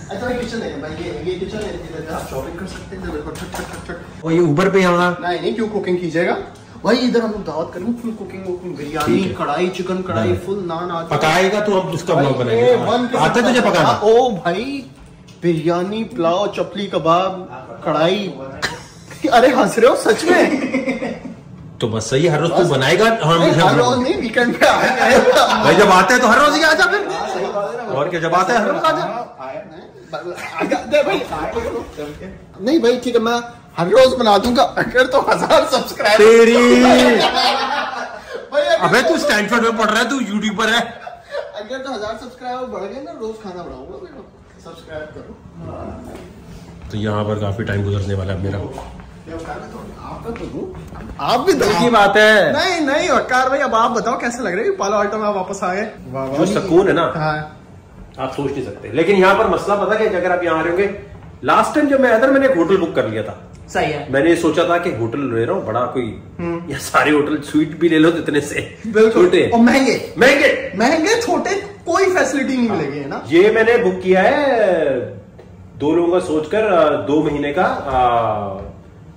अच्छा किचन है भाई, ये किचन है, इधर आप शॉपिंग कर सकते हैं, देखो ठक ठक ठक। और ये ऊपर पे यहाँ नहीं क्यों कुकिंग कीजिएगा भाई, इधर हम लोग दावत करेंगे, फुल कुकिंग, बिरयानी कढ़ाई, चिकन कढ़ाई, फुल नान आज पकाएगा तो हम उसका ब्लॉग बनाएंगे। आता है तुझे पकाना? ओ भाई बिरयानी, पुलाव, चपली कबाब, कढ़ाई। अरे हंस रहे हो सच में? तो बस सही, हर रोज तू बनाएगा। हर रोज नहीं, वीकेंड पे आएंगे भाई जब आते हैं तो हर रोज ही आजा फिर। और क्या, जब आता है हर रोज आजा। नहीं भाई ठीक है, मैं हर रोज बना दूंगा अगर तो 1000 सब्सक्राइबर तेरी भाई। अबे तू स्टैनफोर्ड में पढ़ रहा है, तू यूट्यूबर है। अगर तो 1000 सब्सक्राइबर बढ़ गए ना, रोज खाना बनाऊंगा। सब्सक्राइब करो। तो यहाँ पर काफी टाइम गुजरने वाला है मेरा। आप भी की बात है। नहीं नहीं वकार भाई, अब आप बताओ कैसे लग रहे हैं पालो अल्टो में आप वापस आ गए। जो सुकून है ना, हाँ। आप सोच नहीं सकते। लेकिन यहाँ पर मसला पता क्या, अगर आप यहाँ आ रहे होंगे, लास्ट टाइम जब मैं आया था मैंने एक होटल बुक कर लिया था। सही है। मैंने सोचा था कि होटल ले रहा हूँ बड़ा कोई, या सारे होटल स्वीट भी ले लो इतने से छोटे और महंगे महंगे महंगे छोटे, कोई फैसिलिटी नहीं मिलेगी है ना। ये मैंने बुक किया है 2 लोगों का सोचकर 2 महीने का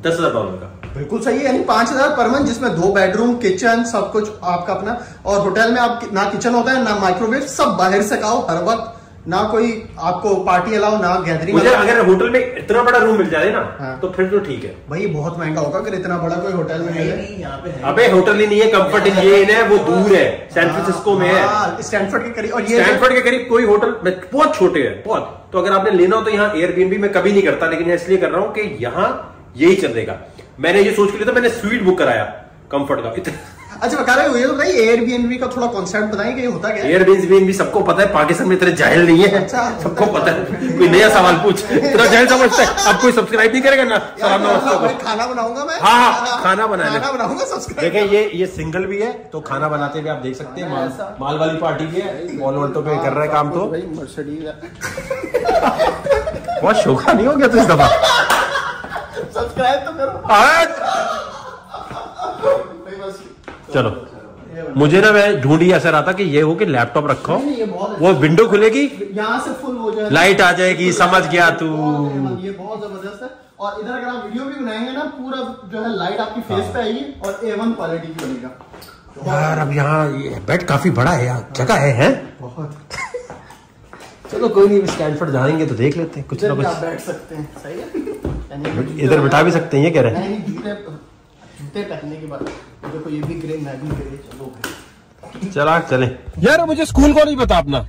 $10,000 का। बिल्कुल सही है, यानी 5000 पर मंथ, जिसमें 2 बेडरूम, किचन, सब कुछ आपका अपना। और होटल में आप ना किचन होता है ना माइक्रोवेव, सब बाहर से खाओ हर वक्त, ना कोई आपको पार्टी अलाउ ना गैदरिंग। मुझे अगर होटल में इतना बड़ा रूम मिल जाए ना, हाँ। तो फिर तो ठीक है भाई। ये बहुत महंगा होगा अगर इतना बड़ा कोई होटल में मिले। अबे होटल ही नहीं है, कंफर्ट इन ये है, वो दूर है, सैन फ्रांसिस्को में है, स्टैनफोर्ड के करीब। और ये स्टैनफोर्ड के करीब कोई होटल बहुत छोटे है बहुत। तो अगर आपने लेना हो तो यहाँ एयरबीएनबी में कभी नहीं करता, लेकिन मैं इसलिए कर रहा हूँ कि यहाँ यही चलेगा। मैंने ये सोच के लिया था, मैंने स्वीट बुक कराया कंफर्ट का। अच्छा बता रहे हो, ये तो भाई एयरबीएनबी का थोड़ा कॉन्सेप्ट बताएं कि ये होता क्या है। एयरबीएनबी सबको पता है, पाकिस्तान में इतने जाहिल नहीं है। अच्छा। सबको पता है, कोई नया सवाल पूछ, इतना जाहिल समझता है। अब कोई सब्सक्राइब नहीं करेगा ना, सलाम नमस्ते। खाना बनाऊंगा मैं। हाँ खाना बनाऊंगा सब्सक्राइब। देखिए ये सिंगल भी है, तो खाना बनाते हुए आप देख सकते हैं। माल वाली पार्टी भी है, पॉलो अल्टो पे कर रहा है काम। तो बहुत शोखा नहीं हो गया तो इस दफा सब्सक्राइब तो करो। चलो, मुझे ना मैं ढूंढी ऐसा रहा था कि ये हो कि लैपटॉप रखो, वो विंडो खुलेगी, यहाँ से फुल हो जाएगा, लाइट आ जाएगी, समझ गया तू। ये बहुत जबरदस्त है। और इधर अगर आप वीडियो भी बनाएंगे ना, पूरा जो है लाइट आपकी फेस पे आएगी और A1 क्वालिटी की बनेगा यार। अब यहाँ बेड काफी बड़ा है यार, जगह है बहुत। चलो कोई नहीं, स्टैनफोर्ड जाएंगे तो देख लेते हैं कुछ ना कुछ। आप बैठ सकते हैं, सही है। इधर बैठा भी सकते हैं, ये कह रहे हैं। जूते पहनने के बाद देखो, ये भी ग्रे, मैं भी ग्रे। चलो चला चले यार। मुझे स्कूल को नहीं पता अपना,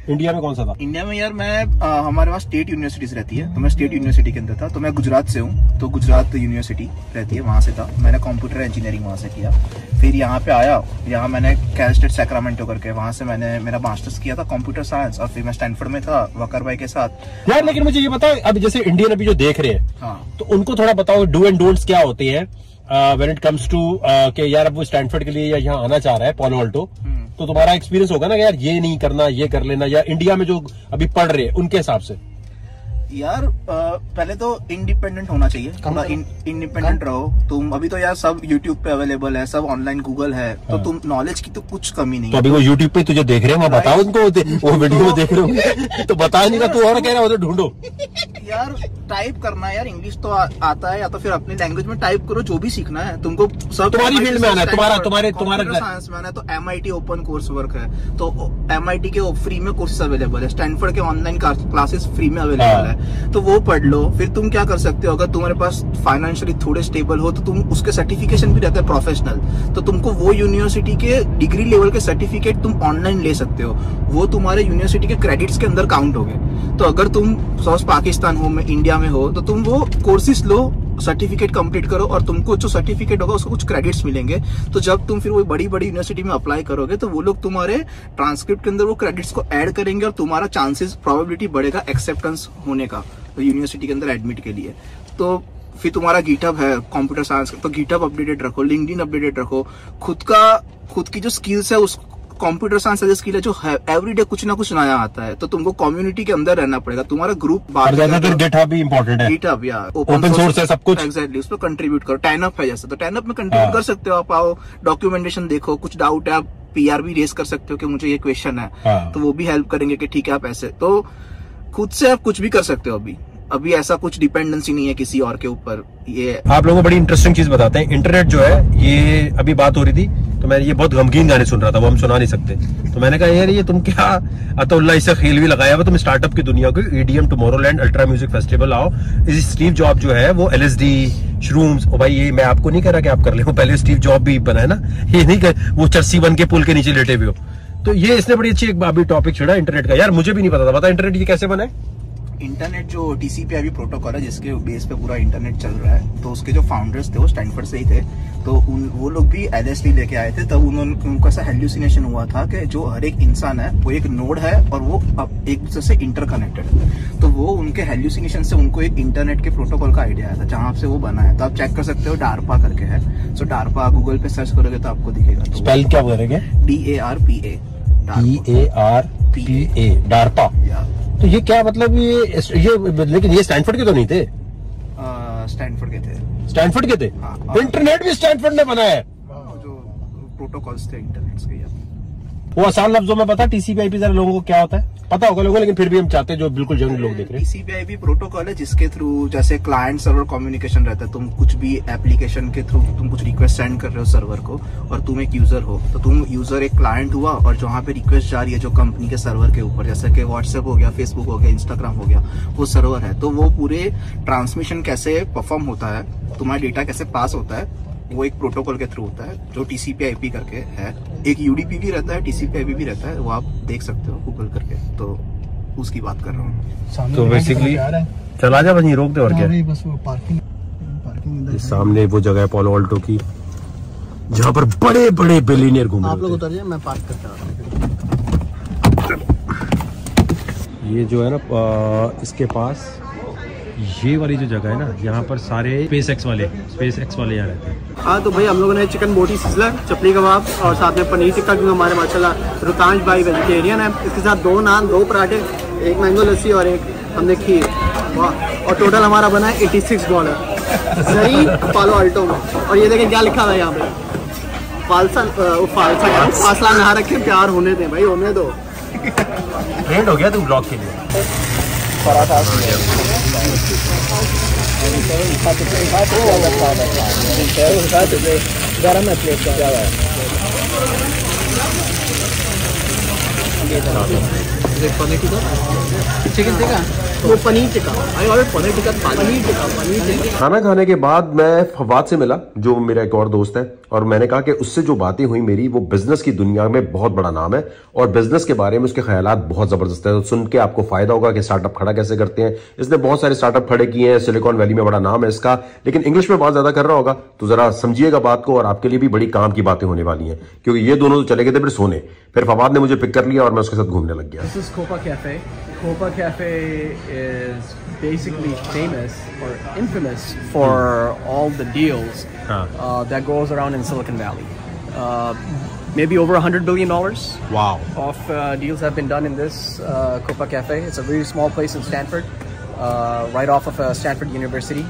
इंडिया में कौन सा था? इंडिया में यार मैं हमारे पास स्टेट यूनिवर्सिटीज रहती है, तो मैं स्टेट यूनिवर्सिटी के अंदर था। तो मैं गुजरात से हूँ, तो गुजरात यूनिवर्सिटी रहती है, वहाँ से था। मैंने कंप्यूटर इंजीनियरिंग वहाँ से किया। फिर यहाँ पे आया, यहाँ मैंने कैल स्टेट सैक्रामेंटो करके, वहाँ से मैंने मेरा मास्टर्स किया था कंप्यूटर साइंस। और फिर मैं स्टैनफोर्ड में था वकार भाई के साथ यार। लेकिन मुझे ये बताओ, अब जैसे इंडियन अभी जो देख रहे हैं, हाँ, तो उनको थोड़ा बताओ डू एंड डोंट्स क्या होते हैं व्हेन इट कम्स टू कि यार अब वो स्टैनफोर्ड के लिए या यहाँ आना चाह रहा है पॉलो अल्टो, तो तुम्हारा एक्सपीरियंस होगा ना कि यार ये नहीं करना, ये कर लेना, या इंडिया में जो अभी पढ़ रहे हैं उनके हिसाब से। यार पहले तो इंडिपेंडेंट होना चाहिए, थोड़ा इंडिपेंडेंट रहो तुम। अभी तो यार सब यूट्यूब पे अवेलेबल है, सब ऑनलाइन गूगल है, तो तुम नॉलेज की तो कुछ कमी नहीं तो अभी वो यूट्यूब पे तुझे देख रहे हैं, मैं बताओ उनको, वो वीडियो देख रहे हो तो बता नहीं रहा, तू और कह रहा हो तो ढूंढो। यार टाइप करना है यार, इंग्लिश तो आता है, या तो फिर अपनी लैंग्वेज में टाइप करो, जो भी सीखना है तुमको। सब तुम्हारी फील्ड में आना है, तुम्हारा साइंस में आना है, तो MIT ओपन कोर्स वर्क है, तो MIT के फ्री में कोर्सेज अवेलेबल है, स्टैनफोर्ड के ऑनलाइन क्लासेस फ्री में अवेलेबल है, तो वो पढ़ लो। फिर तुम क्या कर सकते हो, अगर तुम्हारे पास फाइनेंशियली थोड़े स्टेबल हो, तो तुम उसके सर्टिफिकेशन भी रहता है प्रोफेशनल, तो तुमको वो यूनिवर्सिटी के डिग्री लेवल के सर्टिफिकेट तुम ऑनलाइन ले सकते हो, वो तुम्हारे यूनिवर्सिटी के क्रेडिट्स के अंदर काउंट हो गए। तो अगर तुम सपोज पाकिस्तान हो, इंडिया में हो, तो तुम वो कोर्सेज लो, सर्टिफिकेट कंप्लीट करो, और तुमको जो सर्टिफिकेट होगा उसको कुछ क्रेडिट्स मिलेंगे। तो जब तुम फिर वो बड़ी बड़ी यूनिवर्सिटी में अप्लाई करोगे, तो वो लोग तुम्हारे ट्रांसक्रिप्ट के अंदर वो क्रेडिट्स को ऐड करेंगे, और तुम्हारा चांसेस प्रोबेबिलिटी बढ़ेगा एक्सेप्टेंस होने का यूनिवर्सिटी के अंदर एडमिट के लिए। तो फिर तुम्हारा गिटहब है कंप्यूटर साइंस, तो गिटहब अपडेटेड रखो, लिंक्डइन अपडेटेड रखो, खुद की जो स्किल्स है उस कंप्यूटर साइंस ऐसी स्किल है जो एवरीडे कुछ ना कुछ नया आता है, तो तुमको कम्युनिटी के अंदर रहना पड़ेगा। तुम्हारा ग्रुप गिटहब भी इंपॉर्टेंट है, गिटहब या ओपन सोर्स है सब कुछ, एग्जैक्टली, उस पर कंट्रीब्यूट करो। टैनअप है जैसे, तो टैनअप में कंट्रीब्यूट कर सकते हो, आप आओ, डॉक्यूमेंटेशन देखो, कुछ डाउट है आप PR भी रेस कर सकते हो कि मुझे ये क्वेश्चन है, तो वो भी हेल्प करेंगे कि ठीक है आप ऐसे, तो खुद से आप कुछ भी कर सकते हो। अभी ऐसा कुछ डिपेंडेंसी नहीं है किसी और के ऊपर। ये आप लोगों को बड़ी इंटरेस्टिंग चीज बताते हैं, इंटरनेट जो है, ये अभी बात हो रही थी, तो मैं ये बहुत गमगीन गाने सुन रहा था, वो हम सुना नहीं सकते, तो मैंने कहा यार ये तुम क्या अतुल्ला इसे खेल भी लगाया हुआ, तुम स्टार्टअप की दुनिया को, EDM Tomorrowland ultra music festival आओ। इस स्टीव जॉब जो है वो LSD श्रूम्स, ओ भाई ये मैं आपको नहीं कह रहा कि आप कर ले, पहले स्टीव जॉब भी बना है ना, ये नहीं कर वो चर्सी बन के पुल के नीचे लेटे हुए हो, तो ये इसने बड़ी अच्छी एक अभी टॉपिक छेड़ा इंटरनेट का। यार मुझे भी नहीं पता था, बता इंटरनेट ये कैसे बना है? इंटरनेट जो TCP/IP प्रोटोकॉल है जिसके बेस पे पूरा इंटरनेट चल रहा है, तो उसके जो फाउंडर्स थे वो स्टैनफोर्ड से ही थे। तो वो लोग भी LSD लेके आए थे। तब उनको ऐसा हेल्यूसिनेशन हुआ था कि जो हर एक इंसान है वो एक नोड है और वो एक दूसरे से इंटरकनेक्टेड है। तो वो उनके हेल्यूसिनेशन से उनको एक इंटरनेट के प्रोटोकॉल का आइडिया आया था, जहाँ से वो बना है। तो आप चेक कर सकते हो, डार्पा करके है। सो डार्पा गूगल पे सर्च करोगे तो आपको दिखेगा। तो स्पेल क्या करेंगे? DARPA। DARPA DARPA. तो ये क्या मतलब ये लेकिन ये स्टैनफोर्ड के तो नहीं थे? स्टैनफोर्ड के थे। स्टैनफोर्ड के थे? हाँ, तो इंटरनेट भी स्टैनफोर्ड ने बनाया है? जो प्रोटोकॉल्स थे इंटरनेट के। वो आसान लफ्जों में बता TCP/IP जरा लोगों को क्या होता है? पता होगा लोगों, लेकिन फिर भी हम चाहते हैं जो बिल्कुल जनरल लोग देख रहे हैं। TCP/IP प्रोटोकॉल है जिसके थ्रू जैसे क्लाइंट सर्वर कम्युनिकेशन रहता है। तुम कुछ भी एप्लीकेशन के थ्रू तुम कुछ रिक्वेस्ट सेंड कर रहे हो सर्वर को, और तुम एक यूजर हो, तो तुम यूजर एक क्लाइंट हुआ, और जहाँ पे रिक्वेस्ट जा रही है जो कंपनी के सर्वर के ऊपर, जैसे कि व्हाट्सएप हो गया, फेसबुक हो गया, इंस्टाग्राम हो गया, वो सर्वर है। तो वो पूरे ट्रांसमिशन कैसे परफॉर्म होता है, तुम्हारा डेटा कैसे पास होता है, वो एक प्रोटोकॉल के थ्रू होता है जो TCP/IP करके है। एक UDP भी रहता है, TCP/IP भी रहता है, वो आप देख सकते हो गूगल करके। तो उसकी बात कर रहा हूँ। तो बेसिकली चला जा, वहीं रोक दे और क्या। बस वो पार्किंग सामने वो जगह है पोलो अल्टो की, जहाँ पर बड़े बड़े बिलियनियर घूम रहे आप लोग होते उतर जाए, मैं पार्क करता हूँ। ये जो है ना इसके पास ये वाली जो जगह है ना, यहाँ पर सारे SpaceX वाले यहाँ रहते हैं। हाँ, तो भाई हम लोगों ने चिकन बोटी सिजलर, चपली कबाब और साथ में पनीर टिक्का, क्योंकि हमारे माशाल्लाह रुतांश भाई वेजिटेरियन है। इसके साथ 2 नान, 2 पराठे, 1 मैंगो लस्सी और 1 हमने खीर। वाह। और टोटल हमारा बना है $86 जरी पालो अल्टो में। और ये देखें क्या लिखा हुआ है यहाँ पे, फासला ना रखे, प्यार होने दें भाई, होने दो। ट्रेंड हो गया तू ब्लॉग के लिए। चिकन टिक्का, वो पनीर टिक्का। पनीर टिक्का। खाना खाने के बाद मैं फवाद से मिला, जो मेरा एक और दोस्त है, और मैंने कहा कि उससे जो बातें हुई मेरी, वो बिजनेस की दुनिया में बहुत बड़ा नाम है और बिजनेस के बारे में उसके ख्यालात बहुत जबरदस्त है। तो सुन के आपको फायदा होगा कि स्टार्टअप खड़ा कैसे करते हैं। इसने बहुत सारे स्टार्टअप खड़े किए हैं, सिलिकॉन वैली में बड़ा नाम है इसका, लेकिन इंग्लिश में बहुत ज्यादा कर रहा होगा। तो जरा समझिएगा बात को, और आपके लिए भी बड़ी काम की बातें होने वाली हैं, क्योंकि ये दोनों तो चले गए थे फिर सोने। फिर फवाद ने मुझे पिक कर लिया और मैं उसके साथ घूमने लग गया। This is Copa Cafe. Copa Cafe is basically famous or infamous for all the deals that goes around in Silicon Valley. Maybe over $100 billion Wow. of deals have been done in this Copa Cafe. It's a really small place in Stanford, right off of Stanford University.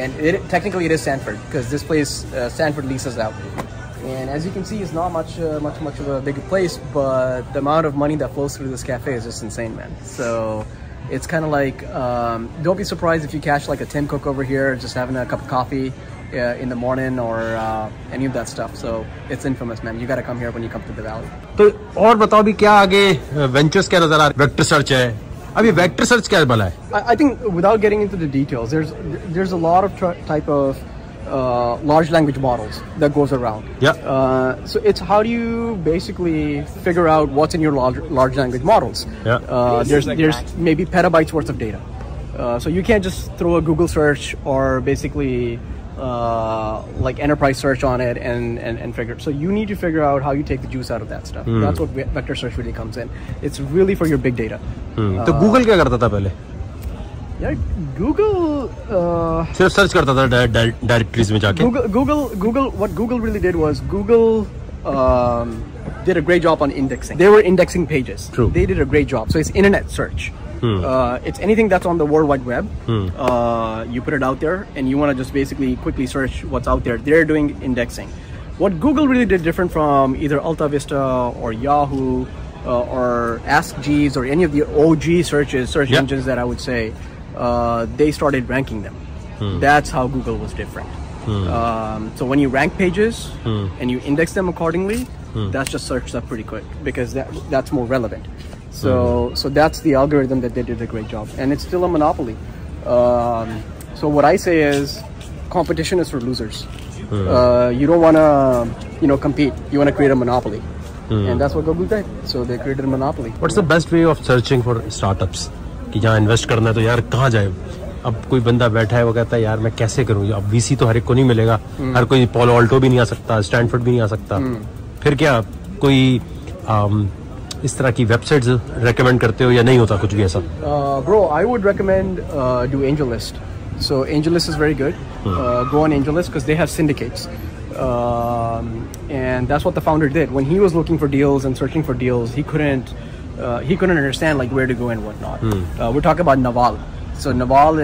And technically it is Stanford because this place Stanford leases out. And as you can see, it's not much of a big place, but the amount of money that flows through this cafe is just insane, man. So it's kind of like, don't be surprised if you catch like a Tim Cook over here, just having a cup of coffee in the morning or any of that stuff. So it's infamous, man. You got to come here when you come to the valley. तो और बताओ भी क्या आगे ventures क्या नजर आ रहा है? वेक्टर सर्च है, अभी वेक्टर सर्च क्या भला है? I think without getting into the details, there's a lot of type of large language models that goes around. Yeah. So it's how do you basically figure out what's in your large language models? Yeah. There's maybe petabytes worth of data. So you can't just throw a Google search or basically like enterprise search on it and figure. So you need to figure out how you take the juice out of that stuff. That's what vector search really comes in. It's really for your big data. तो Google क्या करता था पहले? यार Google सिर्फ search करता था directories में जाके। Google what Google really did was Google did a great job on indexing. They were indexing pages. True. They did a great job. So it's internet search. It's anything that's on the World Wide Web. You put it out there and you want to just basically quickly search what's out there. They're doing indexing. What Google really did different from either Alta Vista or Yahoo or Ask Jeeves or any of the OG search engines that I would say, they started ranking them. That's how Google was different. So when you rank pages and you index them accordingly, that's just searched up pretty quick because that's more relevant. So that's the algorithm that they did a great job, and it's still a monopoly. So what I say is, competition is for losers. You don't want to, compete. You want to create a monopoly. and that's what Google did. So they created a monopoly. What's the best way of searching for startups? कि जहाँ invest करना है तो यार कहाँ जाए? अब कोई बंदा बैठा है वो कहता है यार मैं कैसे करूँ? अब वीसी तो हर एक को नहीं मिलेगा, हर कोई पोलो अल्टो भी नहीं आ सकता, स्टैनफोर्ड भी नहीं आ सकता, फिर क्या कोई इस तरह की वेबसाइट्स रेकमेंड करते हो या नहीं होता कुछ भी ऐसा? Bro, I would recommend do AngelList. So AngelList is very good. Go on AngelList because they have syndicates. And that's what the founder did. When he was looking for deals and searching for deals, he couldn't understand like where to go and whatnot. We're talking about Naval. So Naval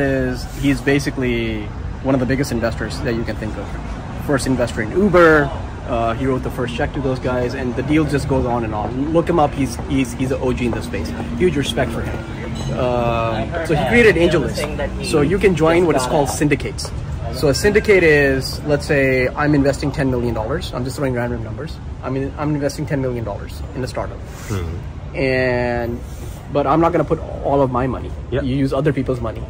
he's basically one of the biggest investors that you can think of. First investor in Uber. He wrote the first check to those guys, and the deal just goes on and on. Look him up. He's an OG in the space. Huge respect for him. So he created AngelList. So you can join what is called syndicates. So a syndicate is, let's say I'm investing $10 million. I'm just throwing random numbers. I'm investing $10 million in a startup. But I'm not going to put all of my money. Yeah. You use other people's money.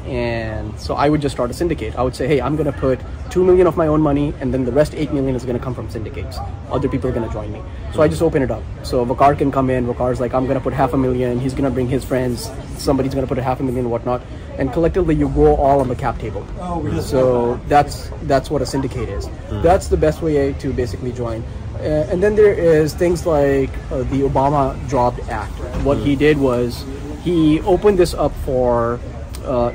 And so I would just start a syndicate. I would say, hey, I'm going to put $2 million of my own money, and then the rest $8 million is going to come from syndicates. Other people are going to join me. So I just open it up. So Vakar can come in. Vakar's like, I'm going to put $500,000. He's going to bring his friends. Somebody's going to put $500,000, whatnot. And collectively, you go all on the cap table. So that's what a syndicate is. That's the best way to basically join. And then there is things like the Obama Jobs Act. What he did was he opened this up for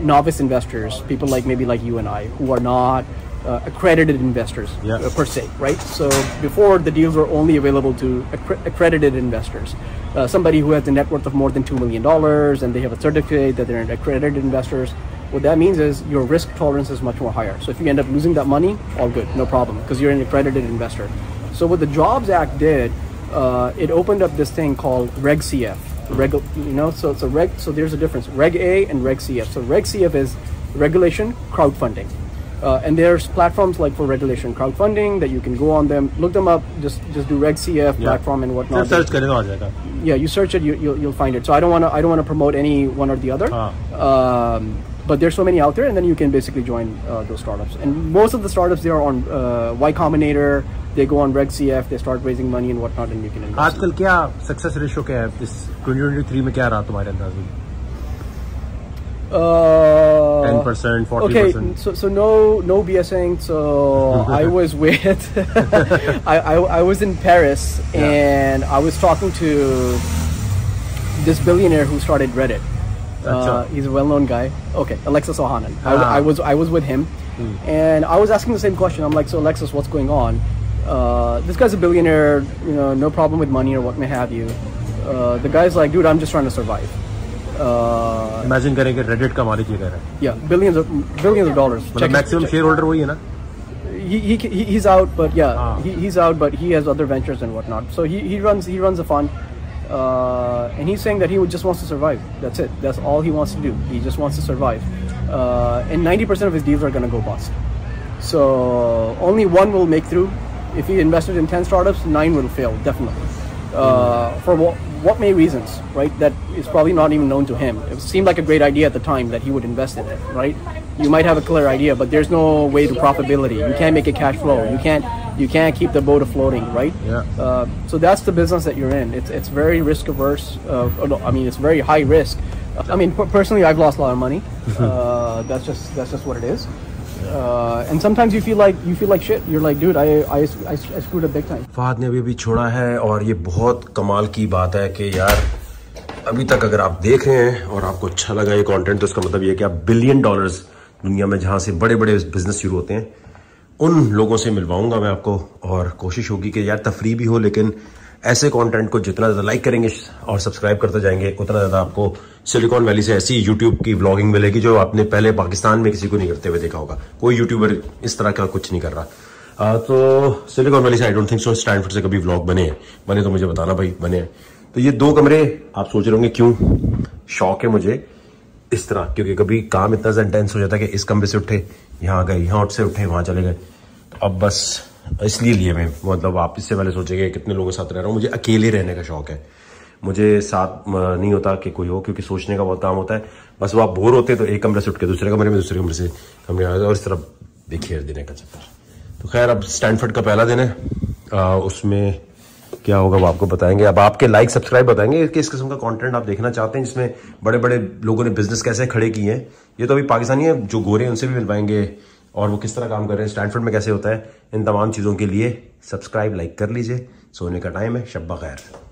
novice investors, people like maybe like you and I, who are not accredited investors per se, right? So before, the deals were only available to accredited investors. Somebody who has a net worth of more than $2 million and they have a certificate that they're accredited investors. What that means is your risk tolerance is much more higher. So if you end up losing that money, all good, no problem, because you're an accredited investor. So what the Jobs Act did, it opened up this thing called Reg CF. So there's a difference, Reg A and Reg CF. So Reg CF is regulation crowdfunding. And there's platforms like for regulation crowdfunding that you can go on them, look them up, just do Reg CF platform and whatnot. Search करें तो आ जाएगा. Yeah, you search it, you'll find it. So I don't want to promote any one or the other. But there's so many out there, and then you can basically join those startups. And most of the startups, they are on Y Combinator. They go on Reg CF, they start raising money and whatnot, and you can invest. आजकल क्या success ratio क्या है इस 2023 में, क्या रहा तुम्हारे अंदाज में? 10%, 40%. Okay, so no BSing. So I was with I was in Paris, and I was talking to this billionaire who started Reddit. He's a well-known guy. Okay, Alexis Ohanian. I was with him, and I was asking the same question. I'm like, so Alexis, what's going on? This guy's a billionaire, no problem with money or what may have you. The guy's like, dude, I'm just trying to survive. Imagine करें कि Reddit का मालिक ये कह रहा है. Yeah, billions of dollars. मतलब maximum shareholder वही है ना? He's out, but he's out, but he has other ventures and whatnot. So he runs a fund, and he's saying that he just wants to survive. That's it. That's all he wants to do. He just wants to survive. And 90% of his deals are going to go bust. So only one will make through. If he invested in 10 startups, 9 will fail, definitely. For what may reasons, right? That is probably not even known to him. It seemed like a great idea at the time that he would invest in it, right? You might have a clear idea, but there's no way to profitability. You can't make it cash flow. You can't keep the boat afloating, right? Yeah. So that's the business that you're in. It's very risk averse. It's very high risk. Personally, I've lost a lot of money. That's just what it is. And sometimes you feel like shit. You're like, dude, I screwed up big time. Fahad ने अभी छोड़ा है, और ये बहुत कमाल की बात है कि यार अभी तक अगर आप देख रहे हैं और आपको अच्छा लगा ये कंटेंट, तो इसका मतलब ये है कि आप $1 बिलियन दुनिया में जहां से बड़े बड़े बिजनेस शुरू होते हैं, उन लोगों से मिलवाऊंगा मैं आपको, और कोशिश होगी कि यार तफरी भी हो, लेकिन ऐसे कंटेंट को जितना ज़्यादा लाइक करेंगे और सब्सक्राइब करते जाएंगे, उतना ज़्यादा आपको सिलिकॉन वैली से ऐसी यूट्यूब की व्लॉगिंग मिलेगी जो आपने पहले पाकिस्तान में किसी को नहीं करते हुए देखा होगा. कोई यूट्यूबर इस तरह का कुछ नहीं कर रहा. तो सिलिकॉन वैली से I don't think so Stanford से कभी व्लॉग बने तो मुझे बताना भाई बने. तो ये 2 कमरे आप सोच रहे होंगे क्यों शौक है मुझे इस तरह, क्योंकि कभी काम इतना इंटेंस हो जाता है कि इस कमरे से उठे यहाँ गए, यहाँ से उठे वहां चले गए. तो अब बस इसलिए लिए मैं, मतलब आप इससे पहले सोचेंगे कितने लोगों के साथ रह रहा हूँ. मुझे अकेले रहने का शौक है, मुझे साथ नहीं होता कि कोई हो, क्योंकि सोचने का बहुत काम होता है. बस वो आप बोर होते तो एक कमरे से उठ के दूसरे कमरे में, दूसरे कमरे से कमरे में, और इस तरह देखिए देने का चक्कर. तो खैर अब स्टैनफोर्ड का पहला दिन है, उसमें क्या होगा वो आपको बताएंगे। अब आपके लाइक सब्सक्राइब बताएंगे किस किस्म का कंटेंट आप देखना चाहते हैं, जिसमें बड़े बड़े लोगों ने बिजनेस कैसे खड़े किए हैं। ये तो अभी पाकिस्तानी है, जो गोरे हैं उनसे भी मिलवाएंगे, और वो किस तरह काम कर रहे हैं, स्टैनफोर्ड में कैसे होता है। इन तमाम चीज़ों के लिए सब्सक्राइब लाइक कर लीजिए। सोने का टाइम है, शब ब खैर।